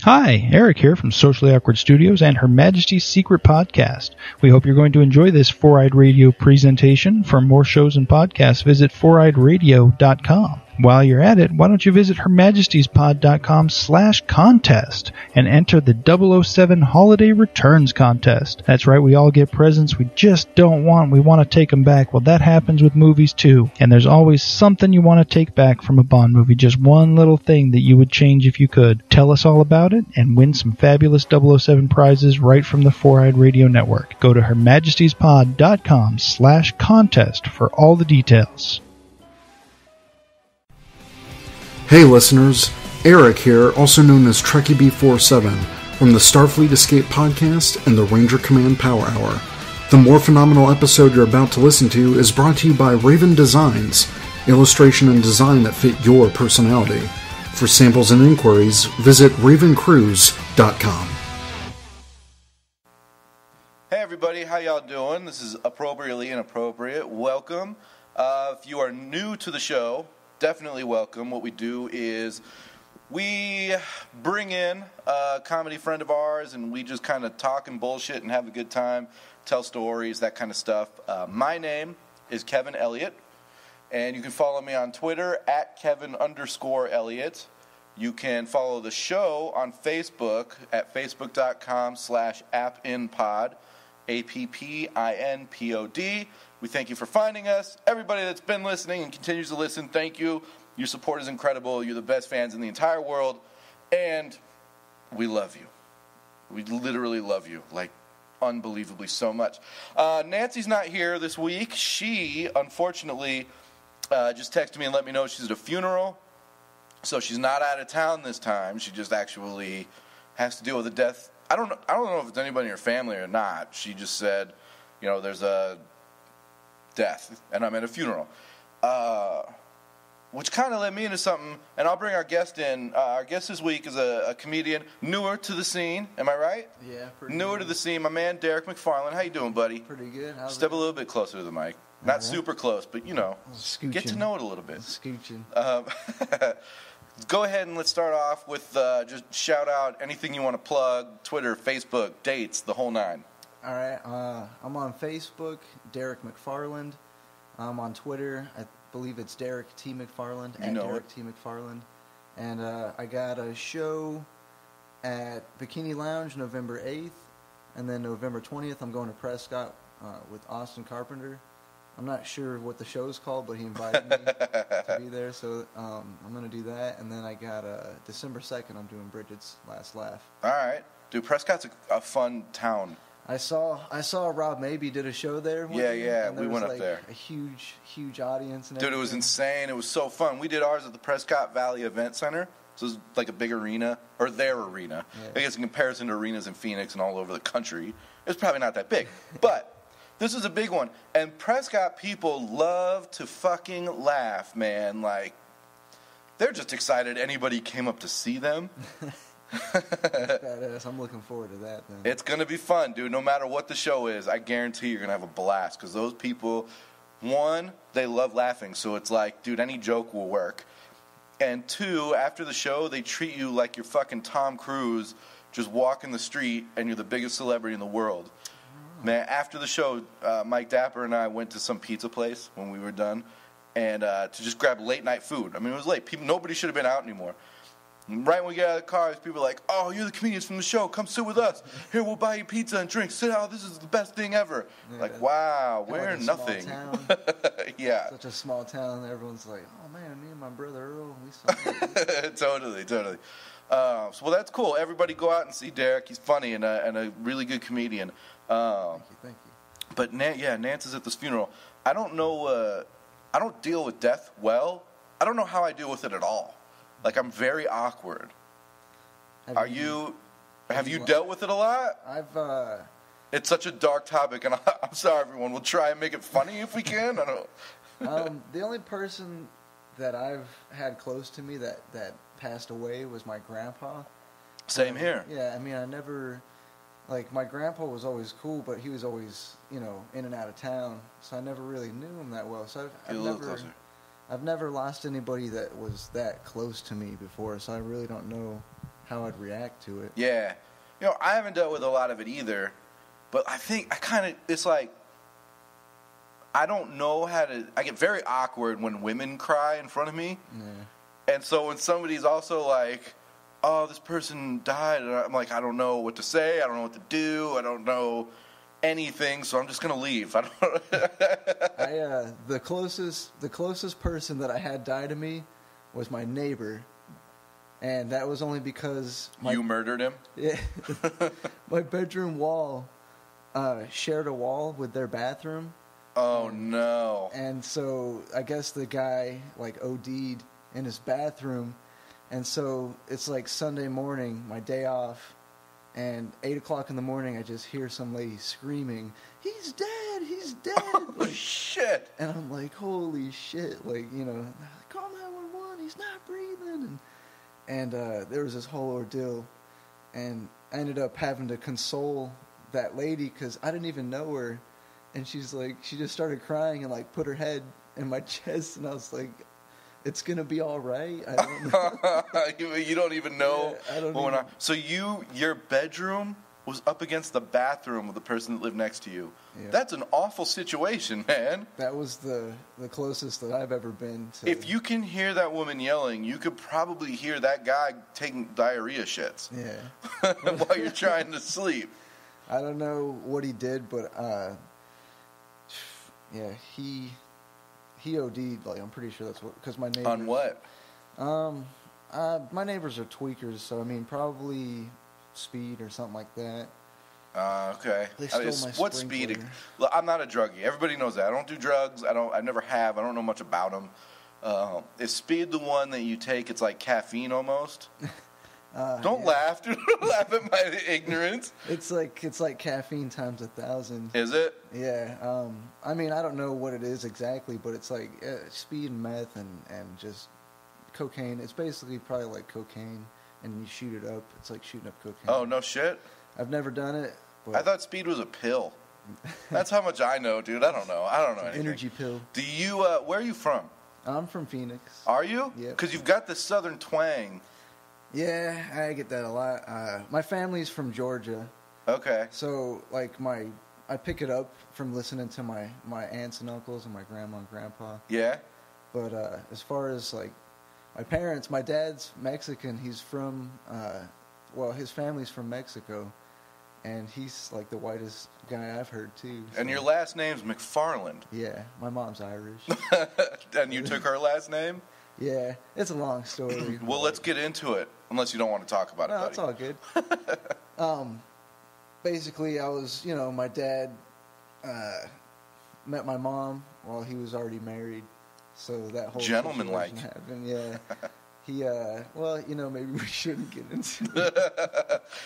Hi, Eric here from Socially Awkward Studios and Her Majesty's Secret Podcast. We hope you're going to enjoy this Four-Eyed Radio presentation. For more shows and podcasts, visit foureyedradio.com. While you're at it, why don't you visit hermajestiespod.com/contest and enter the 007 Holiday Returns Contest. That's right, we all get presents we just don't want. We want to take them back. Well, that happens with movies too. And there's always something you want to take back from a Bond movie. Just one little thing that you would change if you could. Tell us all about it and win some fabulous 007 prizes right from the Four-Eyed Radio Network. Go to hermajestiespod.com/contest for all the details. Hey listeners, Eric here, also known as Trekkie B47, from the Starfleet Escape Podcast and the Ranger Command Power Hour. The more phenomenal episode you're about to listen to is brought to you by Raven Designs, illustration and design that fit your personality. For samples and inquiries, visit ravencruise.com. Hey everybody, how y'all doing? This is Appropriately Inappropriate. Welcome. If you are new to the show, definitely welcome. What we do is we bring in a comedy friend of ours and we just kind of talk and bullshit and have a good time, tell stories, that kind of stuff. My name is Kevin Elliott, and you can follow me on Twitter at Kevin_Elliott. You can follow the show on Facebook at facebook.com/appinpod, APPINPOD. We thank you for finding us. Everybody that's been listening and continues to listen, thank you. Your support is incredible. You're the best fans in the entire world. And we love you. We literally love you, like unbelievably so much. Nancy's not here this week. She, unfortunately, just texted me and let me know she's at a funeral. So she's not out of town this time. She just actually has to deal with a death. I don't know if it's anybody in her family or not. She just said, you know, there's a death, and I'm at a funeral, which kind of led me into something, and I'll bring our guest in. Our guest this week is a comedian, newer to the scene, am I right? Yeah, pretty newer good. to the scene, my man Derek McFarland. How you doing, buddy? Pretty good. Step a little bit closer to the mic. Not super close, but, you know, get to know it a little bit. Scooching. Go ahead and let's start off with just shout out anything you want to plug, Twitter, Facebook, dates, the whole nine. All right. I'm on Facebook, Derek McFarland. I'm on Twitter. I believe it's Derek T. McFarland. You know Derek T. McFarland. And I got a show at Bikini Lounge November 8th. And then November 20th, I'm going to Prescott with Austin Carpenter. I'm not sure what the show's called, but he invited me to be there. So I'm going to do that. And then I got December 2nd, I'm doing Bridget's Last Laugh. All right. Dude, Prescott's a fun town. I saw Rob Mabey did a show there. Yeah, and we went was up there. A huge audience. And Dude, it was insane. It was so fun. We did ours at the Prescott Valley Event Center. So it was like a big arena, or their arena. Yeah. I guess in comparison to arenas in Phoenix and all over the country, it's probably not that big. But this is a big one. And Prescott people love to fucking laugh, man. Like, they're just excited anybody came up to see them. That's badass. I'm looking forward to that, then. It's going to be fun, dude. No matter what the show is, I guarantee you're going to have a blast. Because those people, one, they love laughing. So it's like, dude, any joke will work. And two, after the show, they treat you like you're fucking Tom Cruise just walking the street and you're the biggest celebrity in the world. Oh. Man, after the show, Mike Dapper and I went to some pizza place when we were done and to just grab late night food. I mean, it was late. Nobody should have been out anymore. Right when we get out of the car, people are like, oh, you're the comedians from the show. Come sit with us. Here, we'll buy you pizza and drinks. Sit down. This is the best thing ever. Yeah, like, wow, we're like nothing. Yeah. Such a small town. Everyone's like, oh, man, me and my brother Earl, we saw Totally. Well, that's cool. Everybody go out and see Derek. He's funny and a really good comedian. Thank you. But, Nance's at this funeral. I don't know. I don't deal with death well. I don't know how I deal with it at all. Like, I'm very awkward. Have you dealt with it a lot? It's such a dark topic, and I'm sorry, everyone. We'll try and make it funny if we can. I don't. The only person that I've had close to me that passed away was my grandpa. Same here. Yeah, I mean, I never... Like, my grandpa was always cool, but he was always, you know, in and out of town, so I never really knew him that well. So I've never lost anybody that was that close to me before, so I really don't know how I'd react to it. Yeah. You know, I haven't dealt with a lot of it either, but I think it's like, I don't know how to, I get very awkward when women cry in front of me. Yeah. And so when somebody's also like, oh, this person died, and I'm like, I don't know what to say, I don't know what to do, I don't know anything, so I'm just going to leave. I don't the closest person that I had die to me was my neighbor. And that was only because you murdered him? Yeah. My bedroom wall shared a wall with their bathroom. Oh, no. And so I guess the guy, like, OD'd in his bathroom. And so it's like Sunday morning, my day off, and 8 o'clock in the morning, I just hear some lady screaming, "He's dead! He's dead!" Oh, like, shit. And I'm like, holy shit. Like, you know, call 911, he's not breathing. And there was this whole ordeal. And I ended up having to console that lady because I didn't even know her. And she's like, she just started crying and like put her head in my chest. And I was like, it's going to be all right. I don't know. You don't even know. Yeah, I don't what went even... on. So your bedroom was up against the bathroom of the person that lived next to you. Yeah. That's an awful situation, man. That was the closest that I've ever been to. If you can hear that woman yelling, you could probably hear that guy taking diarrhea shits. Yeah. While you're trying to sleep. I don't know what he did, but yeah, he OD'd. Like, I'm pretty sure that's what, because my neighbors. On what? My neighbors are tweakers, so I mean probably speed or something like that. Okay. They stole my what sprinkler. speed? Look, I'm not a druggie. Everybody knows that. I don't do drugs. I never have. I don't know much about them. Is speed the one that you take? It's like caffeine almost. Don't laugh. Don't laugh at my ignorance. It's like caffeine times 1,000. Is it? Yeah. I mean, I don't know what it is exactly, but it's like speed and meth and just cocaine. It's basically probably like cocaine, and you shoot it up. It's like shooting up cocaine. Oh, no shit? I've never done it. But I thought speed was a pill. That's how much I know, dude. I don't know anything. Energy pill. Do you? Where are you from? I'm from Phoenix. Are you? Yeah. Because you've got the southern twang. Yeah, I get that a lot. My family's from Georgia. Okay. So, like, I pick it up from listening to my aunts and uncles and my grandma and grandpa. Yeah? But as far as, like, my parents, my dad's Mexican. He's from, his family's from Mexico. And he's, like, the whitest guy I've heard, too. So. And your last name's McFarland. Yeah, my mom's Irish. And you took her last name? Yeah, it's a long story. Well, let's get into it, unless you don't want to talk about it, buddy. It's all good. Basically, I was, my dad met my mom while he was already married, so that whole gentleman-like happened. Yeah, he, maybe we shouldn't get into it.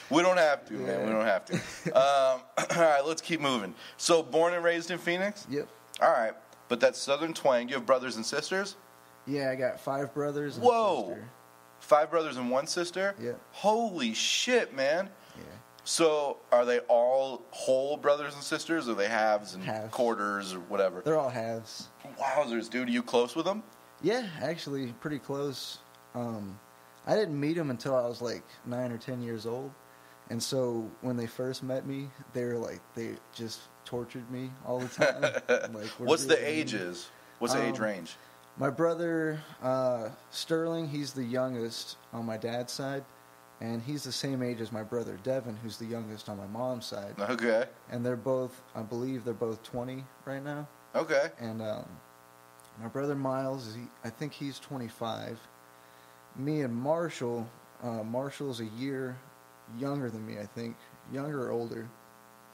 We don't have to, man. We don't have to. All right, let's keep moving. So, born and raised in Phoenix? Yep. All right, but that southern twang. You have brothers and sisters? Yeah, I got 5 brothers and Whoa. a sister. 5 brothers and 1 sister? Yeah. Holy shit, man. Yeah. So, are they all whole brothers and sisters, or are they halves and quarters or whatever? They're all halves. Wowzers, dude. Are you close with them? Yeah, actually, pretty close. I didn't meet them until I was like 9 or 10 years old. And so when they first met me, they just tortured me all the time. What's the ages? What's the age range? My brother, Sterling, he's the youngest on my dad's side, and he's the same age as my brother, Devin, who's the youngest on my mom's side. Okay. And I believe they're both 20 right now. Okay. And my brother Miles, I think he's 25. Me and Marshall, Marshall's a year younger than me, I think, younger or older.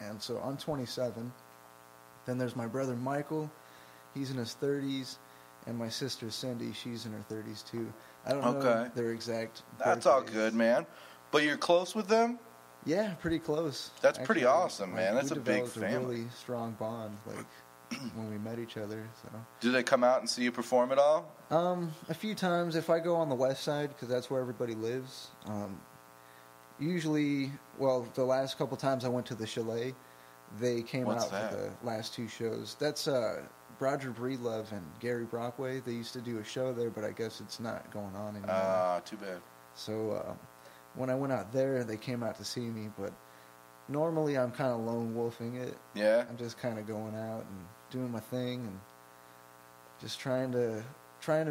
And so I'm 27. Then there's my brother Michael, he's in his 30s. And my sister Cindy, she's in her 30s too. I don't know their exact That's all good, man. But you're close with them? Yeah, pretty close. That's pretty awesome, man. That's a big family. We developed a really strong bond, like, when we met each other. So. Do they come out and see you perform at all? A few times. If I go on the west side, because that's where everybody lives. Usually, the last couple times I went to the Chalet, they came out for the last 2 shows. That's Roger Breedlove and Gary Brockway. They used to do a show there, but I guess it's not going on anymore. Too bad. So, when I went out there, they came out to see me, but normally I'm kind of lone wolfing it. Yeah? I'm just kind of going out and doing my thing and just trying to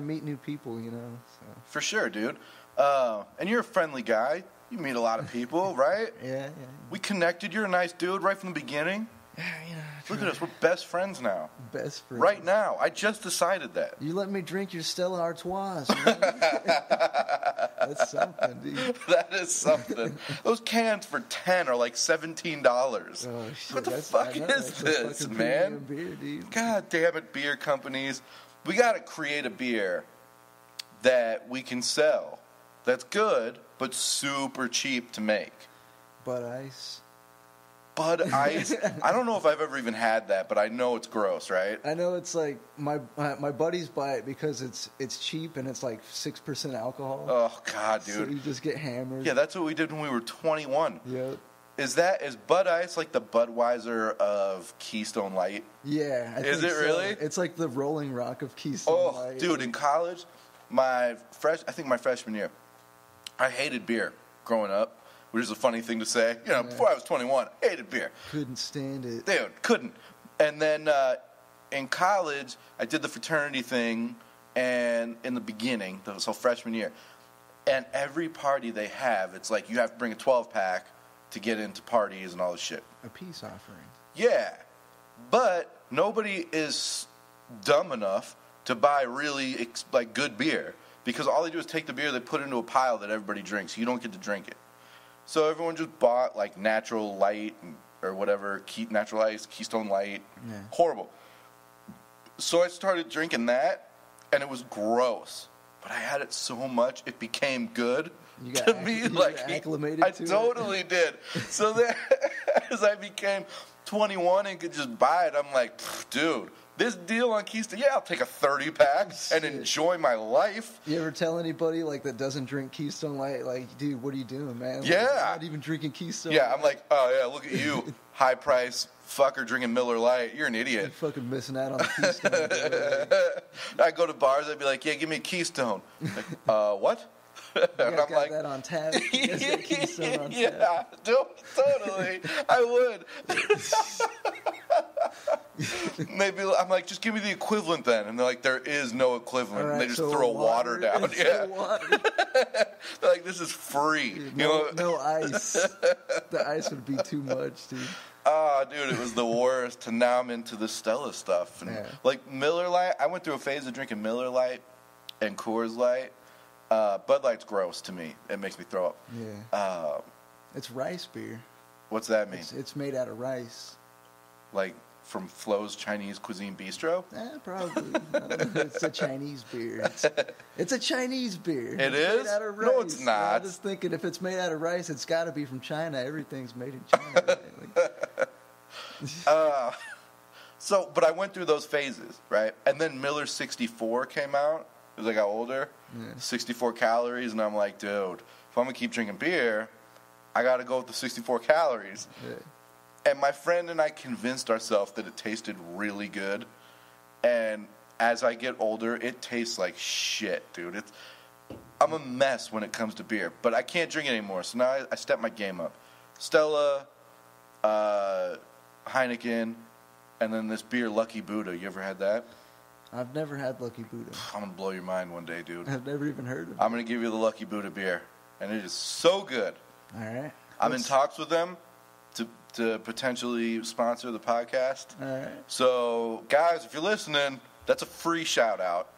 meet new people, you know. So. For sure, dude. And you're a friendly guy. You meet a lot of people, right? Yeah. We connected. You're a nice dude right from the beginning. Yeah, you know. Look at us. We're best friends now. Best friends. Right now. I just decided that. You let me drink your Stella Artois, man. That's something, dude. That is something. Those cans for 10 are like $17. Oh, shit. What the fuck is this, man? Beer, dude. God damn it, beer companies. We got to create a beer that we can sell that's good but super cheap to make. Bud Ice. Bud Ice. I don't know if I've ever even had that, but I know it's gross, right? I know it's like my buddies buy it because it's cheap and it's like 6% alcohol. Oh God, dude. So you just get hammered. Yeah, that's what we did when we were 21. Yep. Is Bud Ice like the Budweiser of Keystone Light? Yeah. Is it really? It's like the Rolling Rock of Keystone Light. Oh, dude, in college, I think my freshman year, I hated beer growing up, which is a funny thing to say. You know, before I was 21, I hated beer. Couldn't stand it. Dude, couldn't. And then in college, I did the fraternity thing, and in the beginning, so freshman year, and every party they have, it's like you have to bring a 12-pack to get into parties and all this shit. A peace offering. Yeah, but nobody is dumb enough to buy really like good beer, because all they do is take the beer, they put it into a pile that everybody drinks. You don't get to drink it. So everyone just bought like Natural Light or whatever, Natural Ice, Keystone Light. Yeah. Horrible. So I started drinking that, and it was gross. But I had it so much, it became good. You got to me, like acclimated I to totally it. did. So then, as I became 21 and could just buy it, I'm like, dude, this deal on Keystone, yeah, I'll take a 30-pack and enjoy my life. You ever tell anybody like that doesn't drink Keystone Light, like, dude, what are you doing, man? Like, Yeah. you're not even drinking Keystone. Yeah, Light. I'm like, oh yeah, look at you, high price fucker drinking Miller Lite. You're an You're idiot. fucking missing out on the Keystone. Bro. I go to bars, I'd be like, yeah, give me a Keystone. Like, what? You And guys I'm got like, that on tap. You guys got Keystone on tap. yeah, totally. I would. Maybe I'm like, just give me the equivalent then, and they're like, there is no equivalent. Right, And they just so throw water down. It's Yeah, water. they're like, this is free. You know? No ice. The ice would be too much, dude. Oh, dude, it was the worst. And now I'm into the Stella stuff. And like Miller Lite, I went through a phase of drinking Miller Lite and Coors Light. Bud Light's gross to me. It makes me throw up. Yeah. It's rice beer. What's that mean? It's made out of rice. Like from Flo's Chinese Cuisine Bistro? Probably. It's a Chinese beer. It's a Chinese beer. It It's is? made out of No, rice. it's not. I'm just thinking, if it's made out of rice, it's got to be from China. Everything's made in China. Right? Like, But I went through those phases, right? And then Miller 64 came out as I got older. Yeah. 64 calories, and I'm like, dude, if I'm going to keep drinking beer, I got to go with the 64 calories. yeah. And my friend and I convinced ourselves that it tasted really good. And as I get older, it tastes like shit, dude. I'm a mess when it comes to beer, but I can't drink it anymore. So now I step my game up. Stella, Heineken, and then this beer, Lucky Buddha. You ever had that? I've never had Lucky Buddha. I'm going to blow your mind one day, dude. I've never even heard of it. I'm going to give you the Lucky Buddha beer, and it is so good. All right. I'm in talks with them to potentially sponsor the podcast. All right. So, guys, if you're listening, that's a free shout-out.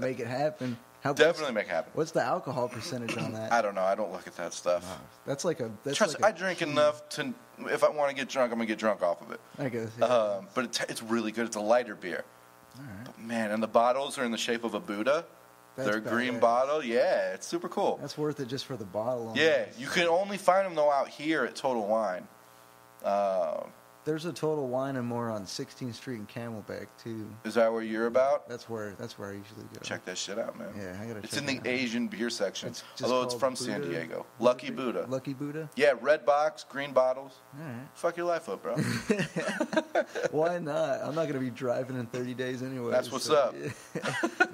Make it happen. Definitely make it happen. What's the alcohol percentage on that? I don't know. I don't look at that stuff. That's like a. That's Trust, like I drink enough to, if I want to get drunk, I'm going to get drunk off of it. I guess. Yeah. But it's really good. It's a lighter beer. All right. But man, and the bottles are in the shape of a Buddha. That's They're a green badass. bottle. Yeah, it's super cool. That's worth it just for the bottle. Yeah, you can only find them, though, out here at Total Wine. There's a Total Wine and More on 16th Street in Camelback too. Is that where you're about? That's where I usually go. Check that shit out, man. Yeah, I gotta. It's check in the it out. Asian beer section, It's just although it's called from San Buddha. Diego. Lucky Buddha. Lucky Buddha. Yeah, red box, green bottles. All right. Fuck your life up, bro. Why not? I'm not gonna be driving in 30 days anyway. That's what's up.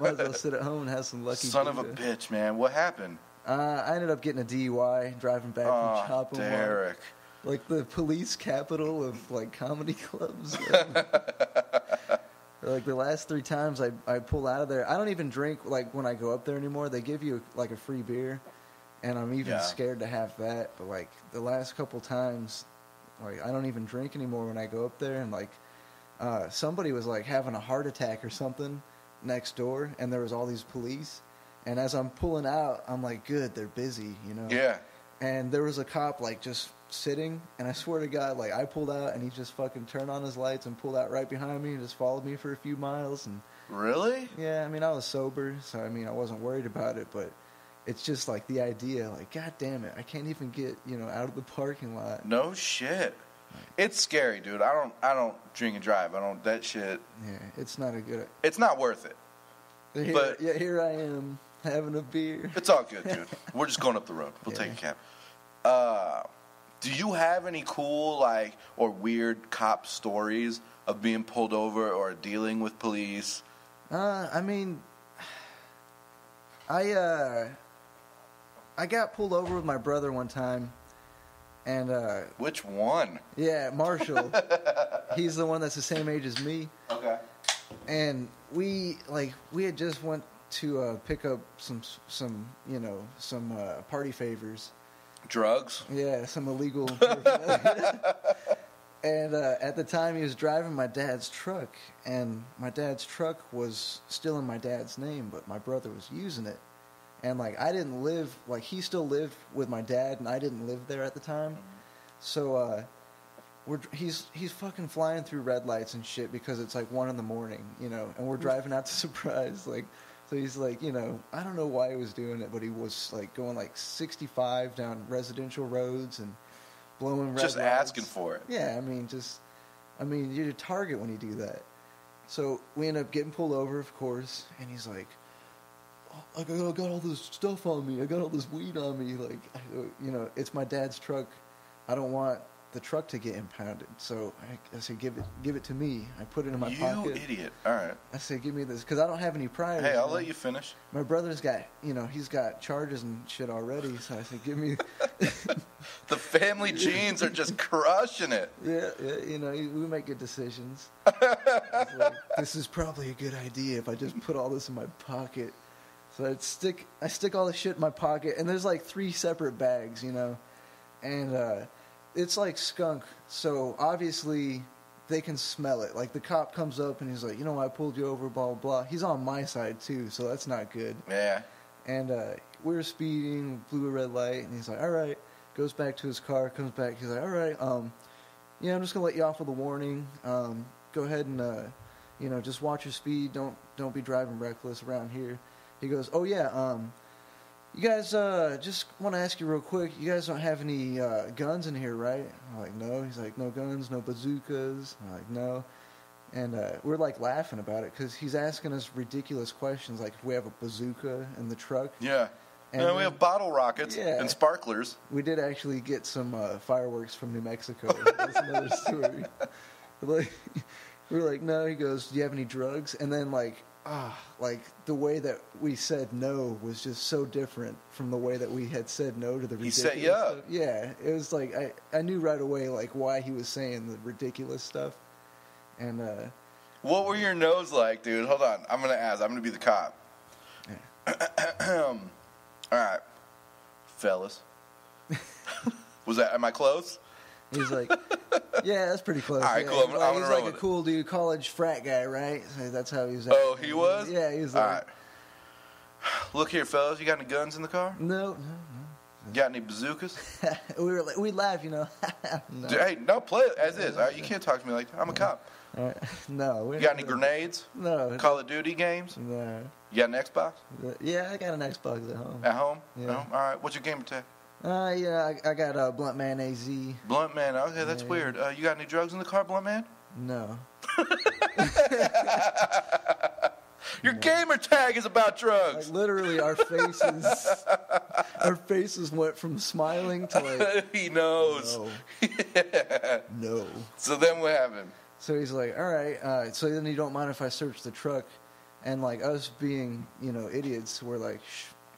Might as well sit at home and have some Lucky Son of Buddha. a bitch, man. What happened? I ended up getting a DUI driving back from Chopper. Derek. Like the police capital of like comedy clubs. Like the last 3 times I pull out of there, I don't even drink like when I go up there anymore. They give you like a free beer, and I'm even scared to have that. But like the last couple times, like I don't even drink anymore when I go up there. And like somebody was like having a heart attack or something next door, and there was all these police. And as I'm pulling out, I'm like, good, they're busy, you know? Yeah. And there was a cop, like, just sitting, and I swear to God, like, I pulled out, and he just fucking turned on his lights and pulled out right behind me and just followed me for a few miles. And Really? yeah, I mean, I was sober, so, I mean, I wasn't worried about it, but it's just, like, the idea, like, God damn it, I can't even get, you know, out of the parking lot. No shit. It's scary, dude. I don't drink and drive. That shit. Yeah, it's not a good... It's not worth it. Here I am. Having a beer. It's all good, dude. We're just going up the road. We'll take a cab. Do you have any cool, like, or weird cop stories of being pulled over or dealing with police? I mean, I got pulled over with my brother one time, and Which one? Yeah, Marshall. He's the one that's the same age as me. Okay. And we had just went to pick up some party favors. Drugs? Yeah, some illegal. And at the time, he was driving my dad's truck, and my dad's truck was still in my dad's name, but my brother was using it. And like I didn't live, like he still lived with my dad, and I didn't live there at the time. So he's fucking flying through red lights and shit because it's like 1 a.m, you know, and we're driving out to Surprise, like. So he's like, you know, I don't know why he was doing it, but he was like going like 65 down residential roads and blowing red lights. Just asking for it. Yeah, I mean, you're a target when you do that. So we end up getting pulled over, of course, and he's like, oh, I got all this stuff on me. I got all this weed on me. Like, you know, it's my dad's truck. I don't want the truck to get impounded. So I said, give it to me. I put it in my pocket. You idiot. All right. I said, give me this, because I don't have any priors. Hey, I'll let you finish. My brother's got, you know, he's got charges and shit already. So I said, give me. The family genes are just crushing it. Yeah, you know, we make good decisions. Like, this is probably a good idea if I just put all this in my pocket. So I stick all the shit in my pocket, and there's like 3 separate bags, you know, and it's like skunk, so obviously they can smell it. Like the cop comes up and he's like, you know, I pulled you over, blah blah blah. He's on my side too, so that's not good. Yeah. And we were speeding, blew a red light, and he's like, all right. Goes back to his car, comes back, he's like, all right, yeah, I'm just gonna let you off with a warning. Go ahead and you know, just watch your speed. Don't be driving reckless around here. He goes, oh yeah, you guys, just want to ask you real quick, you guys don't have any guns in here, right? I'm like, no. He's like, no guns, no bazookas. I'm like, no. And we're like laughing about it because he's asking us ridiculous questions, like if we have a bazooka in the truck. Yeah. And we have bottle rockets and sparklers. We did actually get some fireworks from New Mexico. That's another story. Like, we were like, no. He goes, do you have any drugs? And then like the way that we said no was just so different from the way that we had said no to the ridiculous stuff. Yeah, it was like I knew right away like why he was saying the ridiculous stuff. And what were your no's like, dude? Hold on, I'm gonna ask. I'm gonna be the cop. Yeah. All right, fellas. Am I close? He's like, yeah, that's pretty close. All right, yeah. cool. I'm He's gonna roll like with a cool dude, college frat guy, right? So that's how he was. Oh, he was? Yeah, he was. All Like, right. Look here, fellas. You got any guns in the car? No. Got any bazookas? we laugh, you know. No. Dude, hey, no, play it as is. All right, you can't talk to me like that. I'm a cop. All right. No. You got any grenades? No. Call of Duty games? No. You got an Xbox? Yeah, I got an Xbox at home. At home? Yeah. At home? All right. What's your gamer tag? Yeah, I got Blunt Man AZ. Blunt Man. Okay, that's Yeah. weird. You got any drugs in the car, Blunt Man? No. Your gamer tag is about drugs. Like literally, our faces went from smiling to like. He knows. No. Yeah. No. So then what happened? So he's like, all right. So then you don't mind if I search the truck, and like us being, you know, idiots, we're like,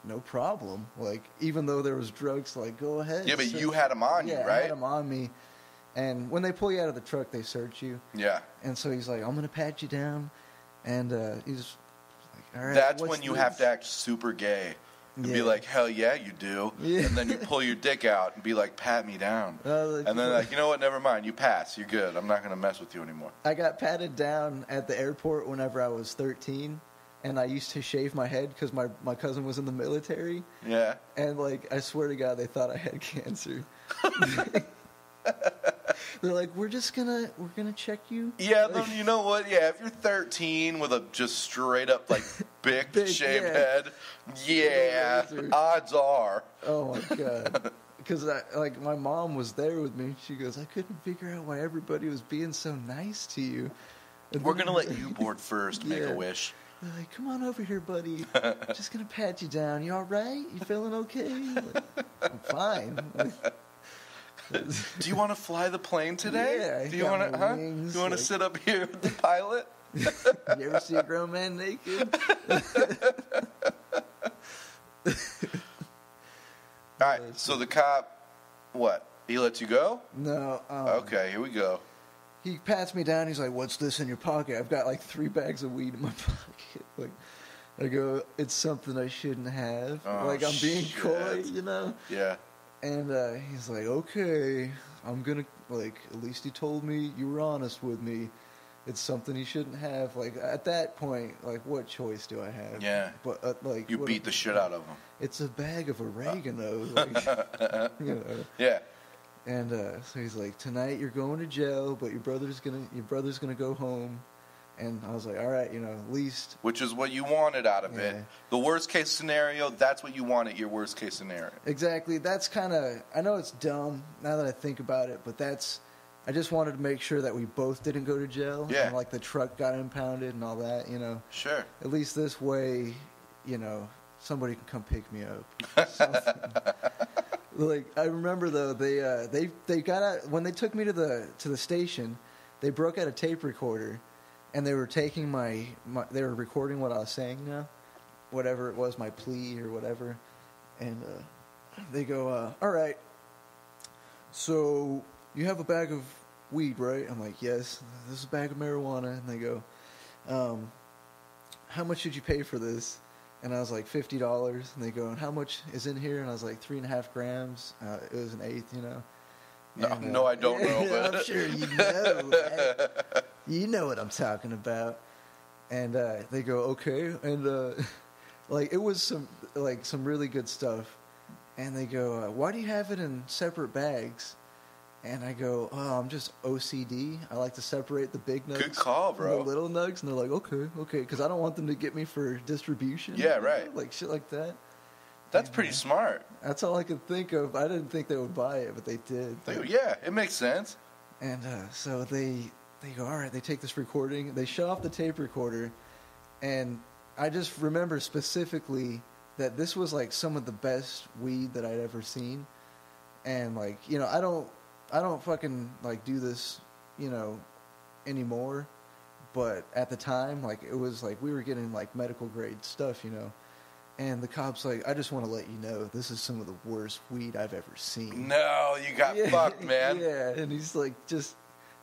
no problem. Like, even though there was drugs, like, go ahead. Yeah, but you had them on you, right? I had them on me. And when they pull you out of the truck, they search you. Yeah. And so he's like, I'm going to pat you down. And he's like, all right. That's when you have to act super gay. And be like, hell yeah, you do. Yeah. And then you pull your dick out and be like, pat me down. And then like, you know what, never mind. You pass. You're good. I'm not going to mess with you anymore. I got patted down at the airport whenever I was 13. And I used to shave my head because my cousin was in the military. Yeah. And, like, I swear to God, they thought I had cancer. They're like, we're gonna check you. Yeah, like, you know what? Yeah, if you're 13 with a just straight up like big shaved head, yeah, odds are. Oh my God. Because my mom was there with me. She goes, I couldn't figure out why everybody was being so nice to you. And we're gonna let you board first. Make a wish. They're like, come on over here, buddy. Just gonna pat you down. You all right? You feeling okay? Like, I'm fine. Do you want to fly the plane today? Yeah. Do you want to? Do you want to sit up here with the pilot? You ever see a grown man naked? All right. So the cop, what? He lets you go? No. Okay. Here we go. He pats me down. He's like, "What's this in your pocket?" I've got like 3 bags of weed in my pocket. Like, I go, "It's something I shouldn't have." Like, I'm being coy, you know? Yeah. And he's like, okay, I'm going to, like, at least he told me you were honest with me. It's something he shouldn't have. Like, at that point, like, what choice do I have? Yeah. But, like, you beat the shit out of him. It's a bag of oregano. Like, you know. Yeah. And so he's like, tonight you're going to jail, but your brother's gonna go home. And I was like, all right, you know, at least. Which is what you wanted out of it. The worst case scenario, that's what you want at your worst case scenario. Exactly. That's kind of, I know it's dumb now that I think about it, but I just wanted to make sure that we both didn't go to jail. Yeah. And, like, the truck got impounded and all that, you know. Sure. At least this way, you know, somebody can come pick me up. Like, I remember, though, they got out, when they took me to the station, they broke out a tape recorder. And they were taking they were recording what I was saying now, whatever it was, my plea or whatever. And they go, all right, so you have a bag of weed, right? I'm like, yes, this is a bag of marijuana. And they go, how much did you pay for this? And I was like, $50. And they go, and how much is in here? And I was like, 3.5 grams. It was an eighth, you know. And, no, I don't know. But I'm sure you know. Right? You know what I'm talking about. And they go, okay. And like, it was some really good stuff. And they go, why do you have it in separate bags? And I go, oh, I'm just OCD. I like to separate the big nugs good call, bro. from the little nugs. And they're like, okay, because I don't want them to get me for distribution. Yeah, right. You know? Like shit like that. That's pretty smart. That's all I could think of. I didn't think they would buy it, but they did. Yeah, it makes sense. And so they go, all right, they take this recording. They shut off the tape recorder. And I just remember specifically that this was, like, some of the best weed that I'd ever seen. And, like, you know, I don't fucking, like, do this, you know, anymore. But at the time, like, it was, like, we were getting, like, medical grade stuff, you know. And the cop's like, I just want to let you know, this is some of the worst weed I've ever seen. No, you got fucked, man. Yeah, and he's like, just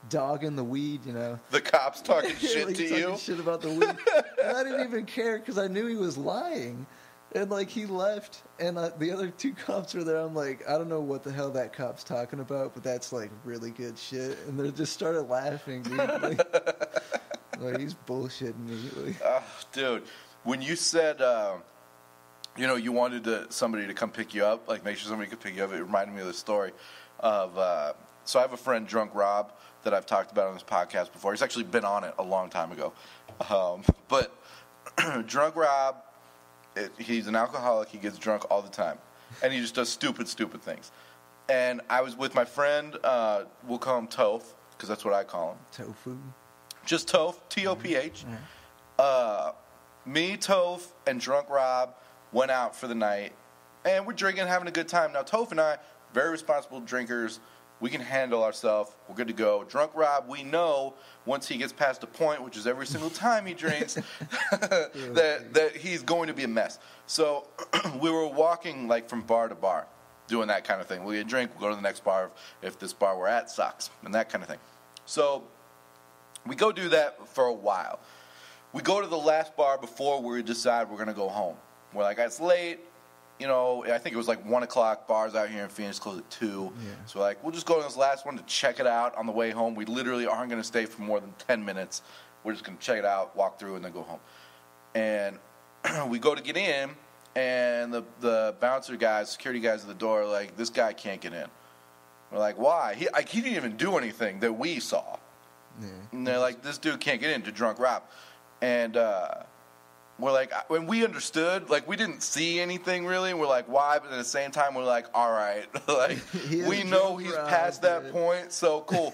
dogging the weed, you know. The cop's talking shit like, to talking you? Shit about the weed. And I didn't even care because I knew he was lying. And, like, he left, and the other 2 cops were there. I'm like, I don't know what the hell that cop's talking about, but that's, like, really good shit. And they just started laughing, dude. Like he's bullshitting me. Like. Oh, dude, when you said, you know, you wanted somebody to come pick you up, like make sure somebody could pick you up, it reminded me of the story of, so I have a friend, Drunk Rob, that I've talked about on this podcast before. He's actually been on it a long time ago. But Drunk Rob, he's an alcoholic. He gets drunk all the time. And he just does stupid things. And I was with my friend, we'll call him Toph, because that's what I call him. Tofu. Just Toph, T-O-P-H. Me, Toph, and Drunk Rob went out for the night. And we're drinking, having a good time. Now, Toph and I, very responsible drinkers. We can handle ourselves. We're good to go. Drunk Rob, we know once he gets past a point, which is every single time he drinks, that he's going to be a mess. So we were walking like from bar to bar, doing that kind of thing. We get a drink, we'll go to the next bar if this bar we're at sucks, and that kind of thing. So we go do that for a while. We go to the last bar before we decide we're going to go home. We're like, it's late. You know, I think it was like 1 o'clock. Bars out here in Phoenix close at 2. Yeah. So we're like, we'll just go to this last one to check it out on the way home. We literally aren't going to stay for more than 10 minutes. We're just going to check it out, walk through, and then go home. And we go to get in, and the bouncer guys, security guys at the door are like, this guy can't get in. We're like, why? He didn't even do anything that we saw. Yeah. And they're like, this dude can't get in to Drunk Rob. And we're like, when we understood, like, we didn't see anything really, and we're like, why? But at the same time, we're like, all right, like, we know he's past that point, so cool.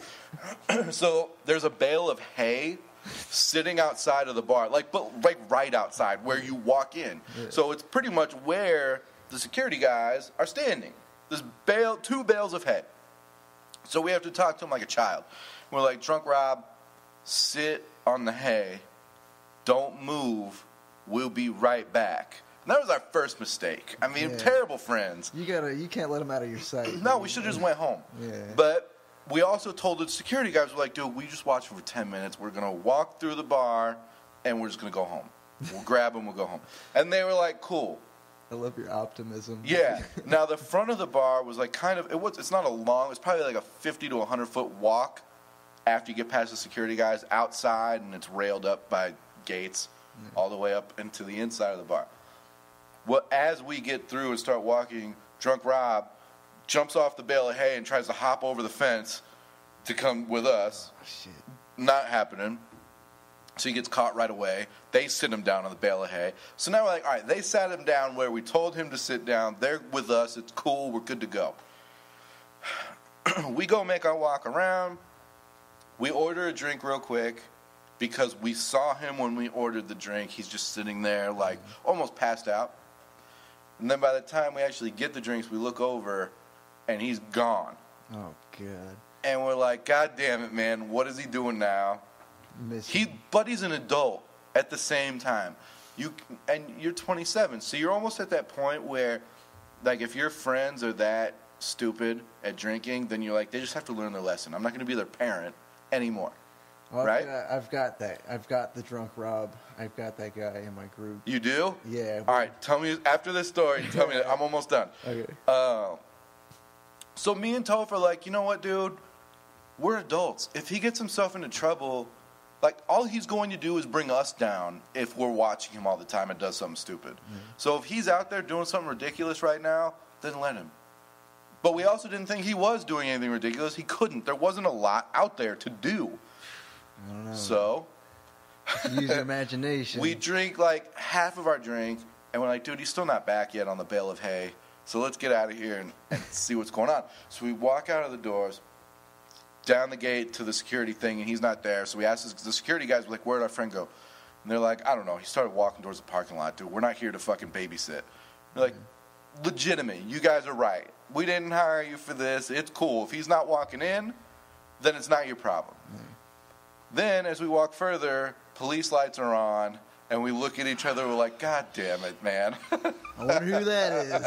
So there's a bale of hay sitting outside of the bar, like right outside where you walk in. Yeah. So it's pretty much where the security guys are standing. There's 2 bales of hay. So we have to talk to him like a child. We're like, Drunk Rob, sit on the hay, don't move. We'll be right back. And that was our first mistake. I mean, terrible friends. You can't let them out of your sight. No, we should have just went home. Yeah. But we also told the security guys, we're like, dude, we just watched for 10 minutes. We're going to walk through the bar, and we're just going to go home. We'll grab them, we'll go home. And they were like, cool. I love your optimism. Yeah. Now, the front of the bar was like it's not a long, it's probably like a 50 to 100-foot walk after you get past the security guys outside, and it's railed up by gates. All the way up into the inside of the bar. Well, as we get through and start walking, Drunk Rob jumps off the bale of hay and tries to hop over the fence to come with us. Oh, shit. Not happening. So he gets caught right away. They sit him down on the bale of hay. So now we're like, all right, they sat him down where we told him to sit down. They're with us. It's cool. We're good to go. We go make our walk around. We order a drink real quick. Because we saw him when we ordered the drink. He's just sitting there, like, almost passed out. And then by the time we actually get the drinks, we look over, and he's gone. Oh, God. And we're like, God damn it, man. What is he doing now? But he's an adult at the same time. You're 27, so you're almost at that point where, like, if your friends are that stupid at drinking, then you're like, they just have to learn their lesson. I'm not going to be their parent anymore. Well, right? I've got that. I've got the Drunk Rob. I've got that guy in my group. You do? Yeah. All right. Tell me after this story. Tell me. I'm almost done. Okay. So me and Toph are like, you know what, dude? We're adults. If he gets himself into trouble, like, all he's going to do is bring us down if we're watching him all the time and does something stupid. Mm-hmm. So if he's out there doing something ridiculous right now, then let him. But we also didn't think he was doing anything ridiculous. He couldn't. There wasn't a lot out there to do. I don't know. So use your imagination. We drink like half of our drink, and we're like, dude, he's still not back yet on the bale of hay. So let's get out of here and see what's going on. So we walk out of the doors, down the gate to the security thing, and he's not there. So we ask the security guys, like, where'd our friend go? And they're like, I don't know. He started walking towards the parking lot, dude. We're not here to fucking babysit. We're like, legitimate. You guys are right. We didn't hire you for this. It's cool. If he's not walking in, then it's not your problem. Then, as we walk further, police lights are on, and we look at each other. We're like, God damn it, man. I wonder who that is.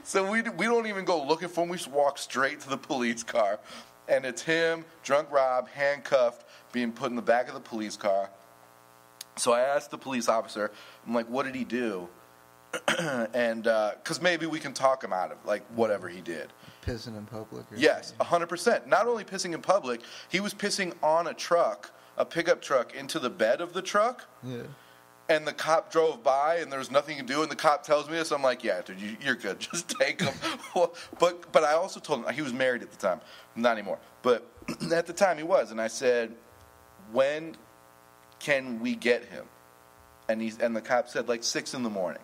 So we don't even go looking for him. We just walk straight to the police car. And it's him, Drunk Rob, handcuffed, being put in the back of the police car. So I asked the police officer, I'm like, what did he do? And because maybe we can talk him out of, like, whatever he did. Pissing in public? Yes, 100%. Not only pissing in public, he was pissing on a truck, a pickup truck, into the bed of the truck. Yeah. And the cop drove by, and there was nothing to do, and the cop tells me this. I'm like, yeah, dude, you're good. Just take him. But I also told him, he was married at the time. Not anymore. But at the time he was. And I said, when can we get him? And the cop said, like, 6 in the morning.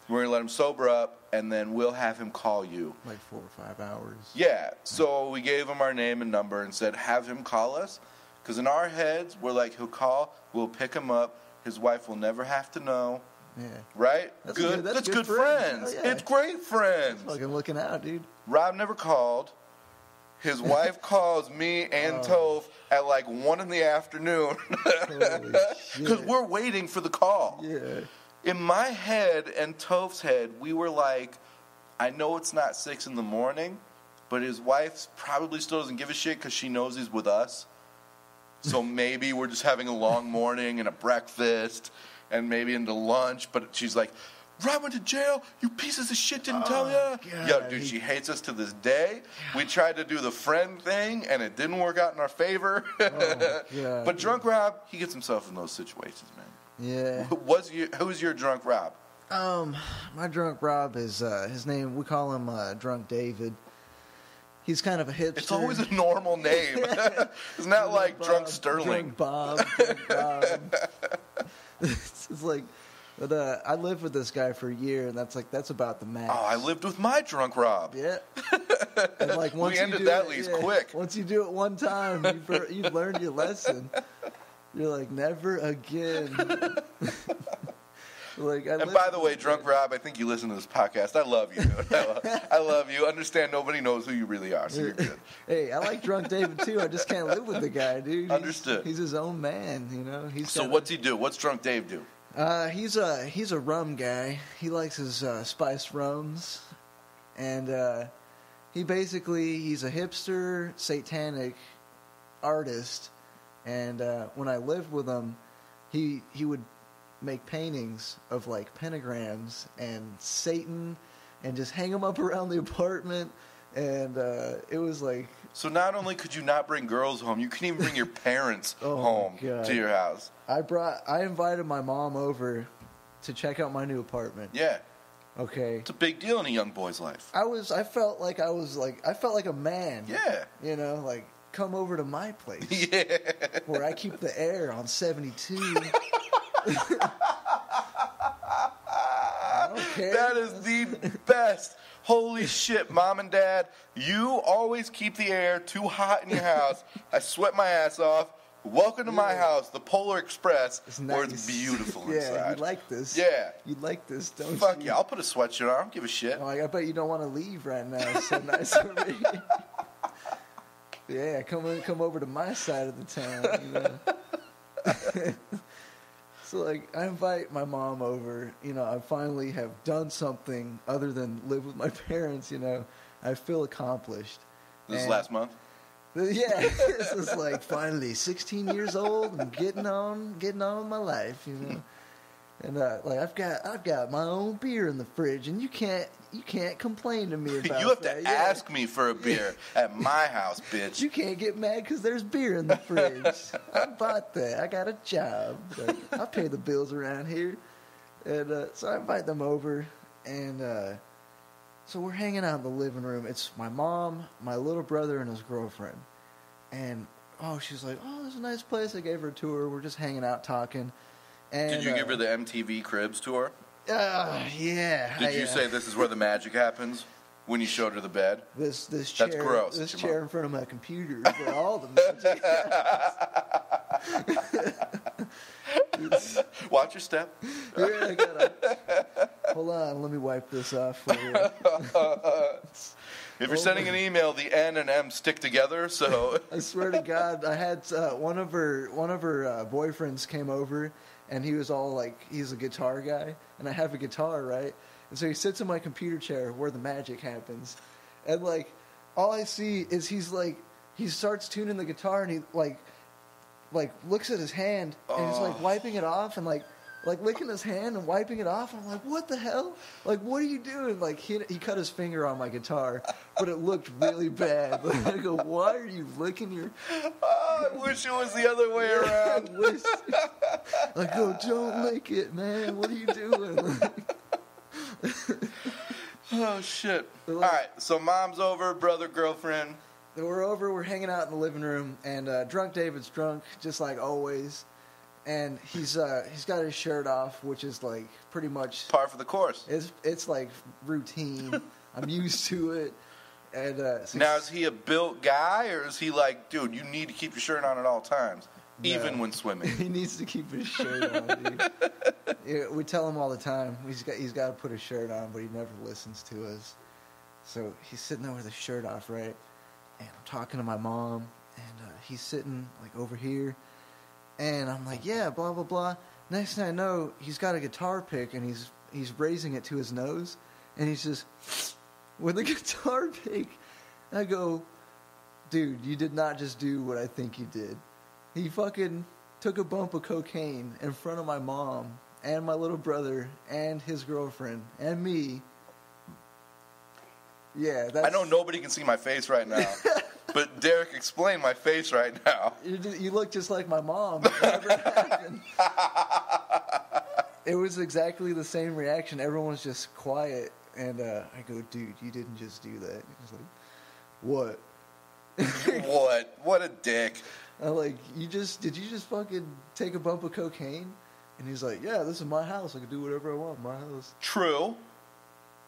We're going to let him sober up, and then we'll have him call you. Like 4 or 5 hours. Yeah. So we gave him our name and number and said, have him call us. Because in our heads, we're like, he'll call, we'll pick him up, his wife will never have to know. Yeah. Right? That's good friends. Oh, yeah. It's great friends. That's fucking looking out, dude. Rob never called. his wife calls me and Toph at like 1 in the afternoon because we're waiting for the call. Yeah. In my head and Toph's head, we were like, I know it's not 6 in the morning, but his wife probably still doesn't give a shit because she knows he's with us. So maybe we're just having a long morning and a breakfast and maybe into lunch. But she's like, Rob went to jail. You pieces of shit didn't tell ya. Yo, dude, she hates us to this day. We tried to do the friend thing, and it didn't work out in our favor. But drunk Rob, he gets himself in those situations, man. Yeah. Who's your drunk Rob? My drunk Rob is his name. We call him Drunk David. He's kind of a hipster. It's always a normal name. It's not like Bob, Drunk Sterling. Drunk Bob. Drunk Bob. It's like, but I lived with this guy for a year, and that's about the max. Oh, I lived with my drunk Rob. Yeah. And like once we ended you do that it, lease quick. Once you do it one time, you've learned your lesson. You're like, never again. And by the way, Drunk Rob, I think you listen to this podcast. I love you, dude. I love you. Understand nobody knows who you really are, so you're good. Hey, I like Drunk David, too. I just can't live with the guy, dude. Understood. He's his own man, you know. So what's he do? What's Drunk Dave do? He's a rum guy. He likes his spiced rums. And he's a hipster, satanic artist. And when I lived with him, he would make paintings of like pentagrams and Satan and just hang them up around the apartment, and it was like, so not only could you not bring girls home, you couldn't even bring your parents home to your house. I invited my mom over to check out my new apartment. Yeah. Okay. It's a big deal in a young boy's life. I felt like a man. Yeah. You know, like, come over to my place. Yeah. Where I keep the air on 72. I don't care. That is the best. Holy shit, Mom and Dad, you always keep the air too hot in your house. I sweat my ass off. Welcome to my house, the Polar Express, where it's beautiful inside. Yeah, you like this. Yeah. You like this, don't you? Fuck yeah, I'll put a sweatshirt on. I don't give a shit. Oh, I bet you don't want to leave right now. It's so nice over here. Yeah, come over to my side of the town, you know. So, like, I invite my mom over. You know, I finally have done something other than live with my parents, you know. I feel accomplished. This is last month? Yeah, this is like finally 16 years old and getting on with my life, you know. And like I've got my own beer in the fridge, and you can't complain to me about you have that. to ask me for a beer at my house, bitch. You can't get mad because there's beer in the fridge. I bought that. I got a job. Like, I pay the bills around here, and so I invite them over, and so we're hanging out in the living room. It's my mom, my little brother, and his girlfriend, and she's like, oh, this is a nice place. I gave her a tour. We're just hanging out talking. And, did you give her the MTV Cribs tour? Yeah. Did you say this is where the magic happens when you showed her the bed? This chair. That's gross. This chair in front of my computer is where all the magic. Watch your step. Yeah, I gotta. Hold on, let me wipe this off for you. If you're sending an email, the N and M stick together. So I swear to God, I had one of her boyfriends came over. And he was all like, he's a guitar guy, and I have a guitar, right? And so he sits in my computer chair where the magic happens. And, like, all I see is he starts tuning the guitar, and he, like looks at his hand, and he's, like, wiping it off, and, like licking his hand and wiping it off. And I'm like, what the hell? Like, what are you doing? Like, he cut his finger on my guitar, but it looked really bad. Like, I go, why are you licking your... I wish it was the other way around. I go, don't lick it, man. What are you doing? Oh, shit. All right, so mom's over, brother, girlfriend. We're over. We're hanging out in the living room, and Drunk David's drunk, just like always. And he's got his shirt off, which is like pretty much par for the course. It's like routine. I'm used to it. And so now, is he a built guy, or is he like, dude, you need to keep your shirt on at all times, even when swimming? He needs to keep his shirt on, dude. Yeah, we tell him all the time he's got to put his shirt on, but he never listens to us. So he's sitting there with his shirt off, right? and I'm talking to my mom, and he's sitting like over here, and I'm like, yeah, blah blah blah. Next thing I know, he's got a guitar pick, and he's raising it to his nose, and he's just with a guitar pick. And I go, dude, you did not just do what I think you did. He fucking took a bump of cocaine in front of my mom and my little brother and his girlfriend and me. Yeah, that's... I know nobody can see my face right now, but Derek, explain my face right now. You look just like my mom. Whatever happened. It was exactly the same reaction. Everyone was just quiet, and I go, dude, you didn't just do that. He was like, what? What? What a dick. I'm like, did you just fucking take a bump of cocaine? And he's like, yeah, this is my house. I can do whatever I want in my house. True.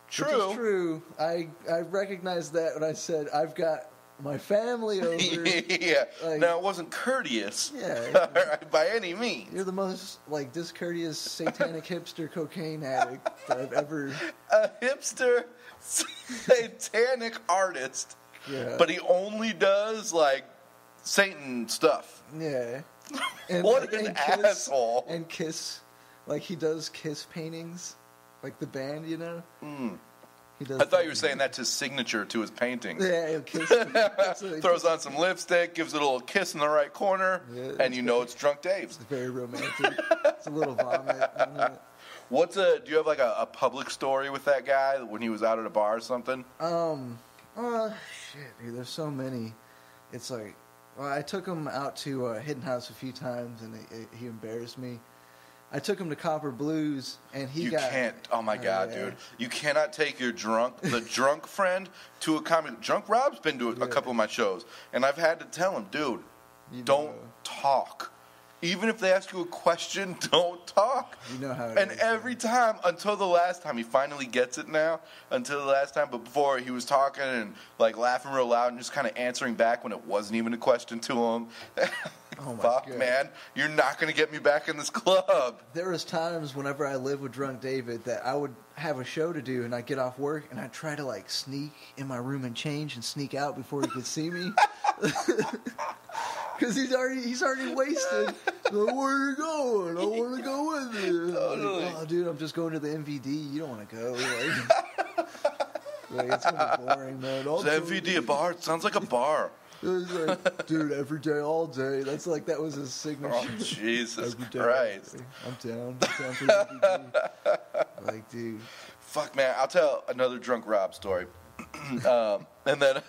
Which is true. I recognized that when I said, I've got my family over. Yeah. Like, now, it wasn't courteous. Yeah. By any means. You're the most, like, discourteous, satanic hipster cocaine addict that I've ever... A hipster, satanic artist. Yeah. But he only does, like, Satan stuff. Yeah. And, What an asshole. And Kiss. Like, he does Kiss paintings. Like the band, you know? Mm. He does. I thought you were saying that's his signature to his painting. Yeah, he'll kiss. Throws on some lipstick, gives it a little kiss in the right corner, Yeah, and you know it's Drunk Dave's. It's very romantic. It's a little vomit. Do you have like a public story with that guy when he was out at a bar or something? Shit, dude, there's so many. It's like, well, I took him out to Hidden House a few times, and he embarrassed me. I took him to Copper Blues, and You can't. Oh my God, dude! You cannot take the drunk friend to a comedy. Drunk Rob's been to a couple of my shows, and I've had to tell him, dude, don't talk. Even if they ask you a question, don't talk. You know how it and is, every time, until the last time, he finally gets it now. Until the last time, but before he was talking and like laughing real loud and just kind of answering back when it wasn't even a question to him. Oh my Fuck, God. man, you're not gonna get me back in this club. There was times whenever I lived with Drunk David that I would have a show to do, and I'd get off work and I'd try to like sneak in my room and change and sneak out before he could see me. Because he's already wasted. So, where are you going? I want to go with you. Totally. Like, oh, dude, I'm just going to the MVD. You don't want to go. Like it's gonna be boring, man. Is the MVD a bar? It sounds like a bar. It was like, dude, every day, all day. That was his signature. Oh, Jesus Every day, Christ. I'm down for MVD. Like, dude. Fuck, man. I'll tell another Drunk Rob story. And then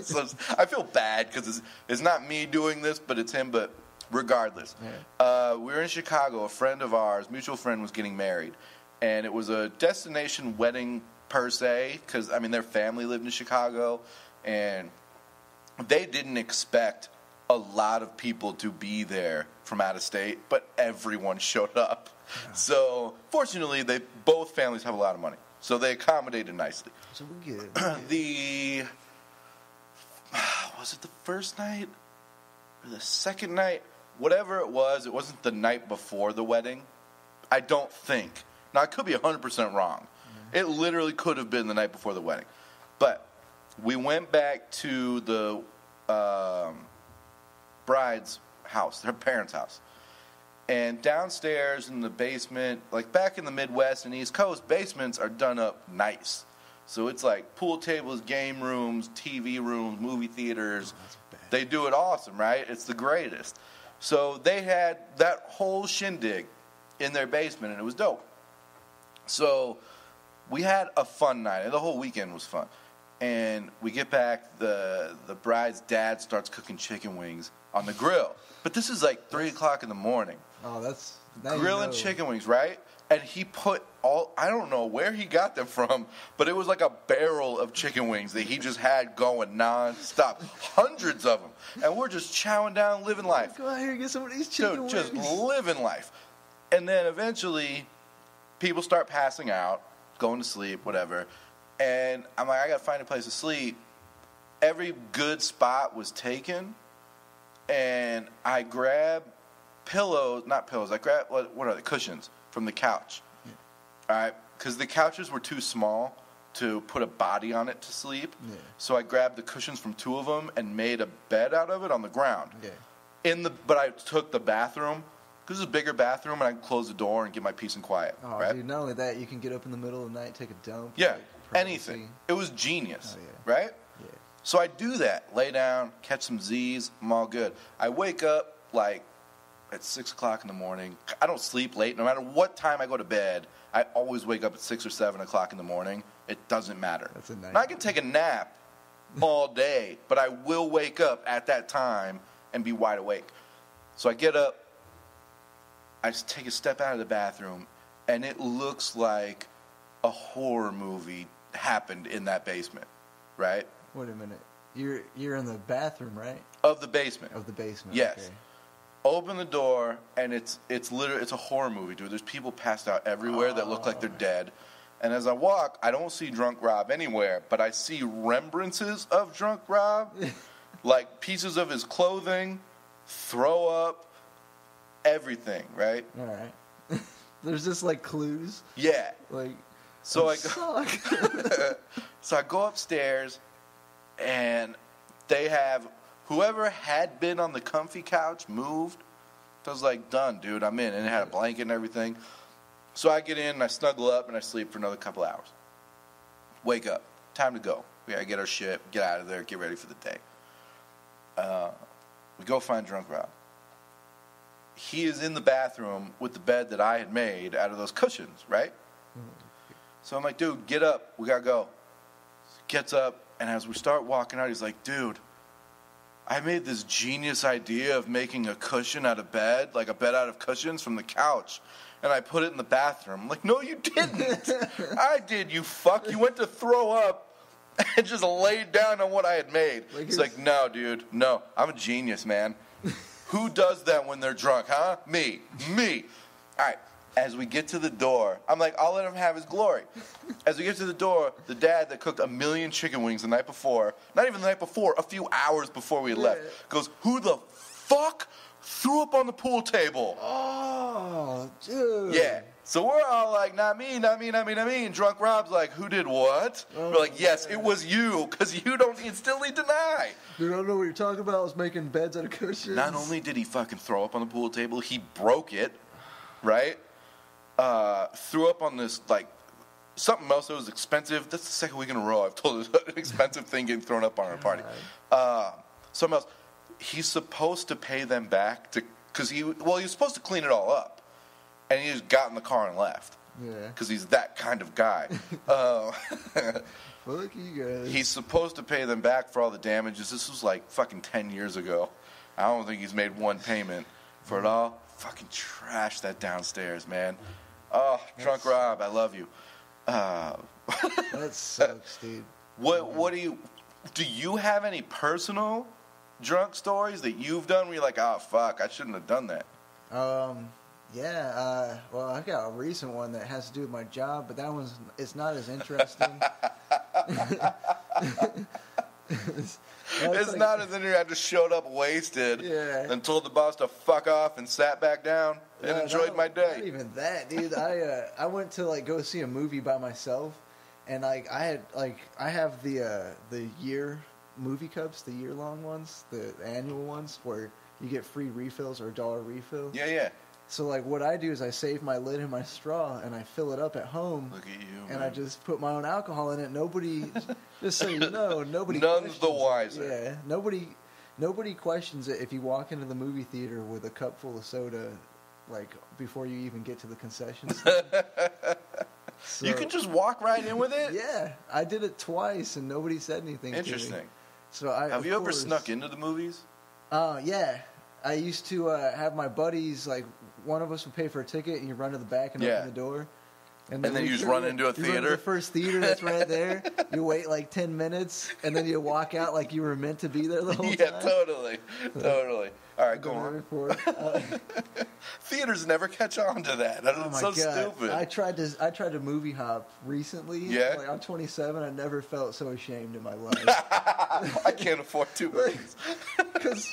so I feel bad because it's not me doing this, but it's him. But regardless, we were in Chicago. A friend of ours, mutual friend, was getting married, and it was a destination wedding per se because I mean their family lived in Chicago, and they didn't expect a lot of people to be there from out of state, but everyone showed up. Yeah. So fortunately, both families have a lot of money. So they accommodated nicely. So we're good. Was it the first night or the second night? Whatever it wasn't the night before the wedding. I don't think. Now, I could be 100% wrong. Mm-hmm. It literally could have been the night before the wedding. But we went back to the bride's house, her parents' house. And downstairs in the basement, like back in the Midwest and East Coast, basements are done up nice. So it's like pool tables, game rooms, TV rooms, movie theaters. They do it awesome, right? It's the greatest. So they had that whole shindig in their basement, and it was dope. So we had a fun night. The whole weekend was fun. And we get back, the bride's dad starts cooking chicken wings on the grill. But this is like 3 o'clock in the morning. Oh, that's... Grilling chicken wings, right? And he put I don't know where he got them from, but it was like a barrel of chicken wings that he just had going non-stop. Hundreds of them. And we're just chowing down, living life. Go out here and get some of these chicken wings. Just living life. And then eventually, people start passing out, going to sleep, whatever. And I'm like, I got to find a place to sleep. Every good spot was taken. And I grab I grabbed, what are they, cushions from the couch. Yeah. All right? Because the couches were too small. to put a body on it to sleep. Yeah. So I grabbed the cushions from 2 of them and made a bed out of it on the ground. Yeah. But I took the bathroom, because it's a bigger bathroom, and I can close the door and get my peace and quiet. Oh, right? dude, not only that, you can get up in the middle of the night, take a dump. Yeah, like, privacy. anything. It was genius, Oh, yeah. right? Yeah. So I do that, lay down, catch some Z's, I'm all good. I wake up like at 6 o'clock in the morning. I don't sleep late. No matter what time I go to bed, I always wake up at 6 or 7 o'clock in the morning. It doesn't matter. That's a nice and I can take a nap all day, but I will wake up at that time and be wide awake. So I get up, I just take a step out of the bathroom, and it looks like a horror movie happened in that basement, right? Wait a minute. You're in the bathroom, right? Of the basement. Of the basement. Yes. Okay. Open the door, and it's literally, it's a horror movie, dude. There's people passed out everywhere that look like they're dead. And as I walk, I don't see Drunk Rob anywhere, but I see remembrances of Drunk Rob, like pieces of his clothing, throw up, everything, right? All right. There's just like clues. Yeah. Like, So I suck. So I go upstairs, and they have whoever had been on the comfy couch moved. So I was like, done, dude, I'm in. And it had a blanket and everything. So I get in, and I snuggle up, and I sleep for another couple hours. Wake up. Time to go. We gotta get our shit, get out of there, get ready for the day. We go find Drunk Rob. He is in the bathroom with the bed that I had made out of those cushions, right? So I'm like, dude, get up. We gotta go. So he gets up, and as we start walking out, he's like, dude, I made this genius idea of making a cushion out of bed, like a bed out of cushions from the couch, and I put it in the bathroom. I'm like, no, you didn't. I did, you fuck. You went to throw up and just laid down on what I had made. He's like, no, dude, no. I'm a genius, man. Who does that when they're drunk, huh? Me. All right. As we get to the door, I'm like, I'll let him have his glory. As we get to the door, the dad that cooked 1 million chicken wings the night before, not even the night before, a few hours before we left, goes, who the fuck threw up on the pool table? Oh, dude. Yeah. So we're all like, not me. And Drunk Rob's like, who did what? We're like, yes, it was you, because you don't instantly deny. Dude, I don't know what you're talking about. I was making beds out of cushions. Not only did he fucking throw up on the pool table, he broke it, right? Threw up on this, like, something else that was expensive. That's the second week in a row I've told an expensive thing getting thrown up on our party. Something else. He's supposed to pay them back because he was supposed to clean it all up. And he just got in the car and left. Yeah. Because he's that kind of guy. Fuck you guys. He's supposed to pay them back for all the damages. This was like fucking 10 years ago. I don't think he's made one payment for it all. Fucking trash that downstairs, man. Oh, Drunk Rob, I love you. That sucks, dude. What do you have any personal drunk stories that you've done where you're like, oh, fuck, I shouldn't have done that? Yeah, well, I got a recent one that has to do with my job, but that it's not as interesting. It's not as interesting. I just showed up wasted and told the boss to fuck off and sat back down and enjoyed my day. Not even that, dude. I went to like go see a movie by myself, and like I have the year movie cups, the year-long ones, the annual ones where you get free refills or $1 refill. Yeah. So, like, what I do is I save my lid and my straw, and I fill it up at home. Look at you, and man. I just put my own alcohol in it. Nobody, just so you know, nobody None's the wiser. Yeah, nobody questions it if you walk into the movie theater with a cup full of soda, like, before you even get to the concession stand. So, you can just walk right in with it? Yeah, I did it twice, and nobody said anything Interesting. to me. So have you ever snuck into the movies? Yeah. I used to have my buddies, like, one of us would pay for a ticket, and you run to the back and open the door. And then you just run into a theater? You run to the first theater that's right there. You wait, like, 10 minutes, and then you walk out like you were meant to be there the whole time. Yeah, totally. All right, go on. Theaters never catch on to that. It's so stupid. I tried to movie hop recently. Yeah? Like, I'm 27. I never felt so ashamed in my life. I can't afford 2 movies. Because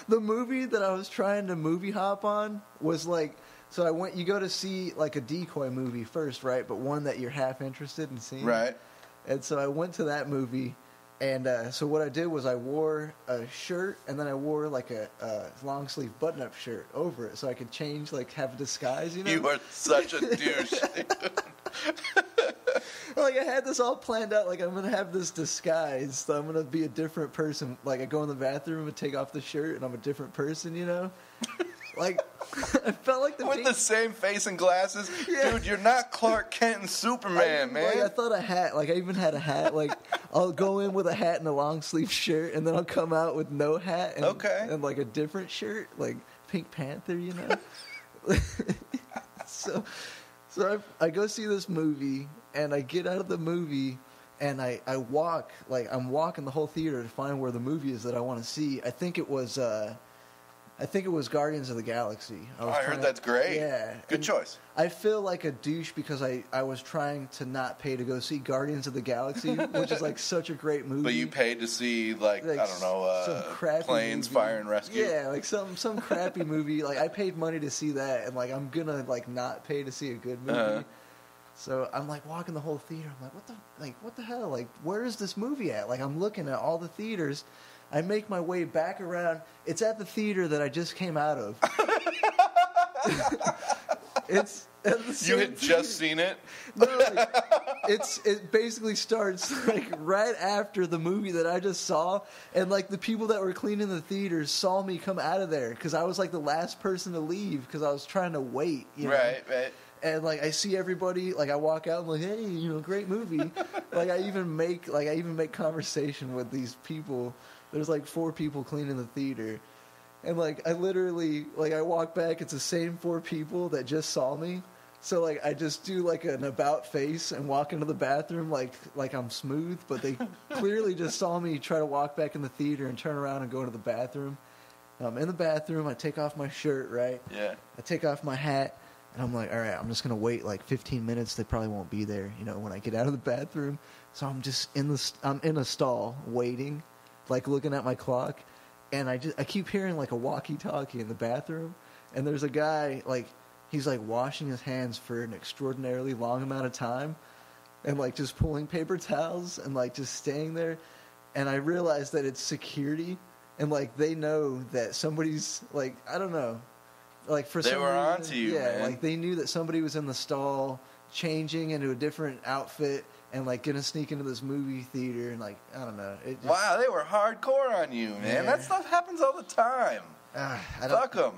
the movie that I was trying to movie hop on was like So you go to see like a decoy movie first, right? But one that you're half interested in seeing. Right. And so I went to that movie, and so what I did was I wore a shirt, and then I wore like a long sleeve button up shirt over it, so I could change, like have a disguise. You know. You are such a douche. Like I had this all planned out. Like I'm gonna have this disguise, so I'm gonna be a different person. Like I go in the bathroom and take off the shirt, and I'm a different person. You know. Like, I felt like with the same face and glasses, yeah. Dude. You're not Clark Kent and Superman, man. Like, I thought a hat. Like I even had a hat. Like I'll go in with a hat and a long sleeve shirt, and then I'll come out with no hat and like a different shirt, like Pink Panther, you know. so I go see this movie, and I get out of the movie, and I walk. Like I'm walking the whole theater to find where the movie is that I want to see. I think it was Guardians of the Galaxy. I heard that's great. Yeah. Good choice. I feel like a douche because I was trying to not pay to go see Guardians of the Galaxy, which is like such a great movie. But you paid to see like I don't know, some crappy Planes, movie. Fire and Rescue. Yeah, like some crappy movie. Like I paid money to see that, and like I'm gonna like not pay to see a good movie. Uh-huh. So I'm like walking the whole theater. I'm like, what the hell? Like, where is this movie at? Like I'm looking at all the theaters. I make my way back around. It's at the theater that I just came out of. It's at the same You had theater. just seen it? No, like, it basically starts like right after the movie that I just saw, and like the people that were cleaning the theaters saw me come out of there because I was like the last person to leave because I was trying to wait. You know? Right. And like I see everybody, like I walk out and like, hey, you know, great movie. Like I even make conversation with these people. There's like 4 people cleaning the theater, and like I literally like I walk back. It's the same 4 people that just saw me. So like I just do like an about face and walk into the bathroom like I'm smooth, but they clearly just saw me try to walk back in the theater and turn around and go into the bathroom. I'm in the bathroom. I take off my shirt, right? Yeah. I take off my hat. And I'm like, all right, I'm just going to wait like 15 minutes. They probably won't be there, you know, when I get out of the bathroom. So I'm just I'm in a stall waiting, like looking at my clock. And I keep hearing like a walkie-talkie in the bathroom. And there's a guy, like, he's like washing his hands for an extraordinarily long amount of time. And like just pulling paper towels and like just staying there. And I realize that it's security. And like they know that somebody's like, I don't know. Like for they some were reason, onto you, man. Like they knew that somebody was in the stall changing into a different outfit and like gonna sneak into this movie theater and like I don't know. Wow, they were hardcore on you, man. Yeah. That stuff happens all the time. Fuck them.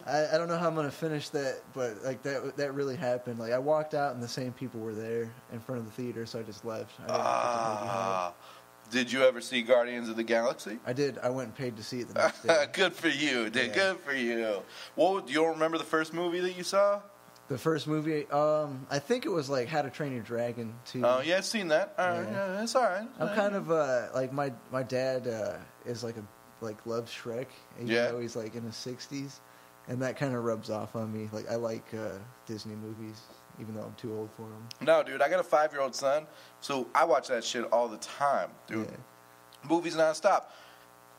I don't know how I'm gonna finish that, but like that really happened. Like I walked out and the same people were there in front of the theater, so I just left. I didn't get the movie home. Did you ever see Guardians of the Galaxy? I did. I went and paid to see it the next day. Good for you, dude. Yeah. Good for you. Well, you don't remember the first movie that you saw? The first movie, I think it was like How to Train Your Dragon 2. Oh, yeah, I've seen that. All right, yeah, that's all right. I'm kind of like my dad is like loves Shrek, even though he's like in his 60s, and that kind of rubs off on me. Like I like Disney movies, even though I'm too old for them. No, dude, I got a 5-year-old son, so I watch that shit all the time, dude. Yeah. Movies nonstop.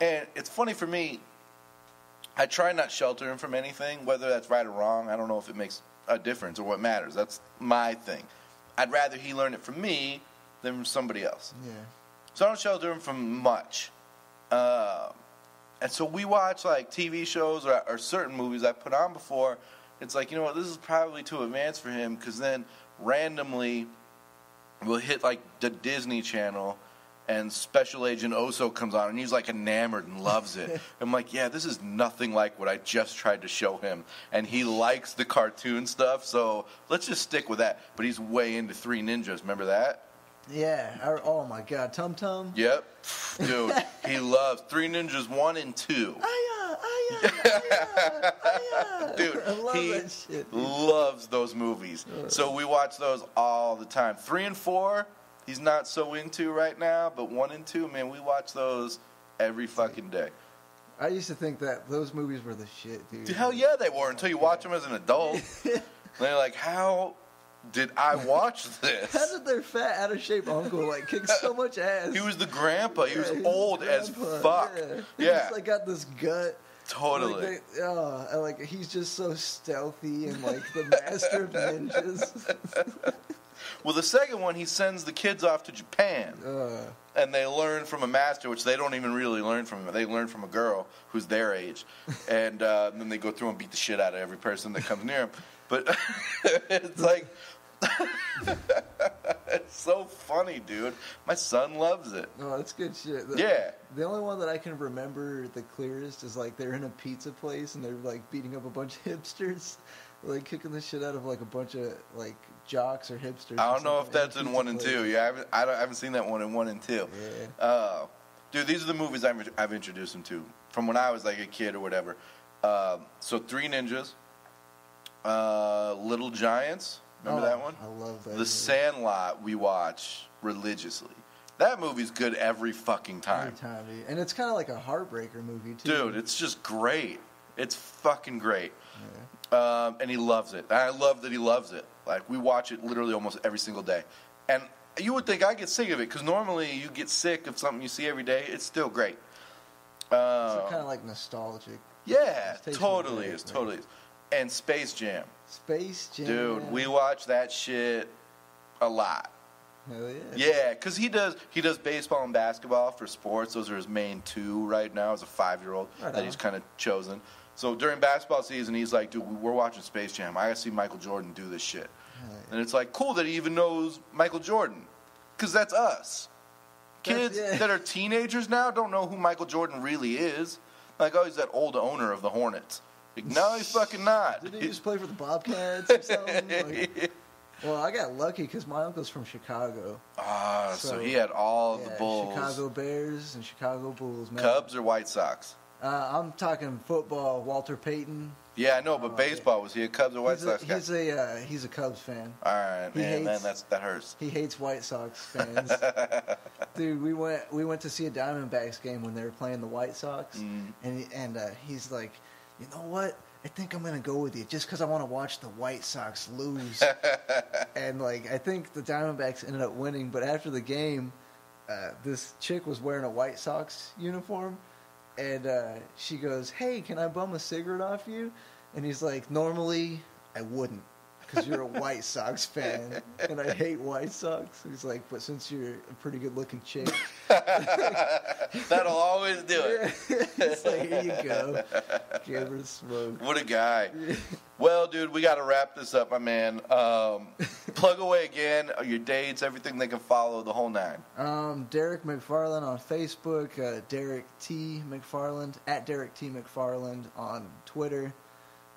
And it's funny for me, I try not shelter him from anything, whether that's right or wrong. I don't know if it makes a difference or what matters. That's my thing. I'd rather he learn it from me than from somebody else. Yeah. So I don't shelter him from much. And so we watch like TV shows or certain movies I put on before. It's like, you know what, this is probably too advanced for him, because then randomly we'll hit like the Disney Channel and Special Agent Oso comes on and he's like enamored and loves it. I'm like, yeah, this is nothing like what I just tried to show him. And he likes the cartoon stuff, so let's just stick with that. But he's way into Three Ninjas. Remember that? Yeah. Oh my God, Tum Tum. Yep. Dude, he loves Three Ninjas 1 and 2. Dude, I love he that shit, dude. loves those movies. So we watch those all the time. 3 and 4, he's not so into right now, but 1 and 2, man, we watch those every fucking day. I used to think that those movies were the shit, dude. Hell yeah, they were, until you watch them as an adult. They're like, how did I watch this? How did their fat, out of shape uncle like kick so much ass? He was the grandpa. He was Yeah, old as fuck. He Yeah. just like got this gut. Totally. Like he's just so stealthy and like the master of ninjas. Well, the second one, he sends the kids off to Japan. And they learn from a master, which they don't even really learn from him. They learn from a girl who's their age. And then they go through and beat the shit out of every person that comes near him. But it's like... It's so funny, dude. My son loves it. Oh, that's good shit. Yeah. The only one that I can remember the clearest is like they're in a pizza place and they're like beating up a bunch of hipsters, like kicking the shit out of like a bunch of like jocks or hipsters. I don't know if that's in 1 and 2. Yeah, I haven't seen that one in 1 and 2. Yeah. Dude, these are the movies I've introduced him to from when I was like a kid or whatever. So Three Ninjas, Little Giants. Remember that one? I love that. The Sandlot we watch religiously. That movie's good every fucking time. Every time, dude. And it's kind of like a heartbreaker movie, too. Dude, it's just great. It's fucking great. Yeah. And he loves it. And I love that he loves it. Like, we watch it literally almost every single day. And you would think I get sick of it, because normally you get sick of something you see every day. It's still great. It's kind of like nostalgic. Yeah, totally is. Totally is. And Space Jam. Space Jam. Dude, we watch that shit a lot. Hell yeah. Yeah, because he does baseball and basketball for sports. Those are his main two right now as a 5-year-old that he's kind of chosen. So during basketball season, he's like, dude, we're watching Space Jam. I got to see Michael Jordan do this shit. Yeah. And it's like, cool that he even knows Michael Jordan. Because that's us. Kids that are teenagers now don't know who Michael Jordan really is. Like, oh, he's that old owner of the Hornets. Like, no, he's fucking not. Didn't he just play for the Bobcats or something? Like, well, I got lucky because my uncle's from Chicago. So he had all of the Bulls. Chicago Bears and Chicago Bulls. Man. Cubs or White Sox? I'm talking football. Walter Payton. Yeah, I know, but baseball, was he a Cubs or White Sox guy? He's a Cubs fan. All right, man, that hurts. He hates White Sox fans. Dude, we went to see a Diamondbacks game when they were playing the White Sox, and he's like, you know what? I think I'm going to go with you just because I want to watch the White Sox lose. And, like, I think the Diamondbacks ended up winning, but after the game, this chick was wearing a White Sox uniform, and she goes, hey, can I bum a cigarette off you? And he's like, normally I wouldn't because you're a White Sox fan, and I hate White Sox. He's like, but since you're a pretty good-looking chick. That'll always do it. It's like, here you go. Give her the smoke. What a guy. Well, dude, we got to wrap this up, my man. Plug away again, your dates, everything they can follow, the whole nine. Derek McFarland on Facebook, Derek T. McFarland, at Derek T. McFarland on Twitter,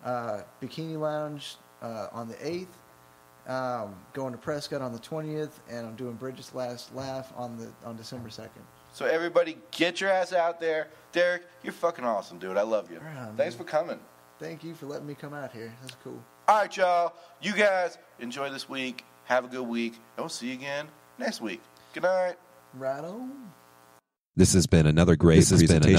Bikini Lounge on the 8th, going to Prescott on the 20th, and I'm doing Bridget's Last Laugh on December 2nd. So everybody, get your ass out there. Derek, you're fucking awesome, dude. I love you. Right on, Thanks dude. for coming. Thank you for letting me come out here. That's cool. All right, y'all. You guys enjoy this week. Have a good week. And we'll see you again next week. Good night. Right on. This has been another great presentation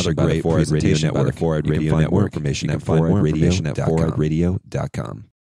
by the Forward Radio Network. You can find more information at forwardradio.com.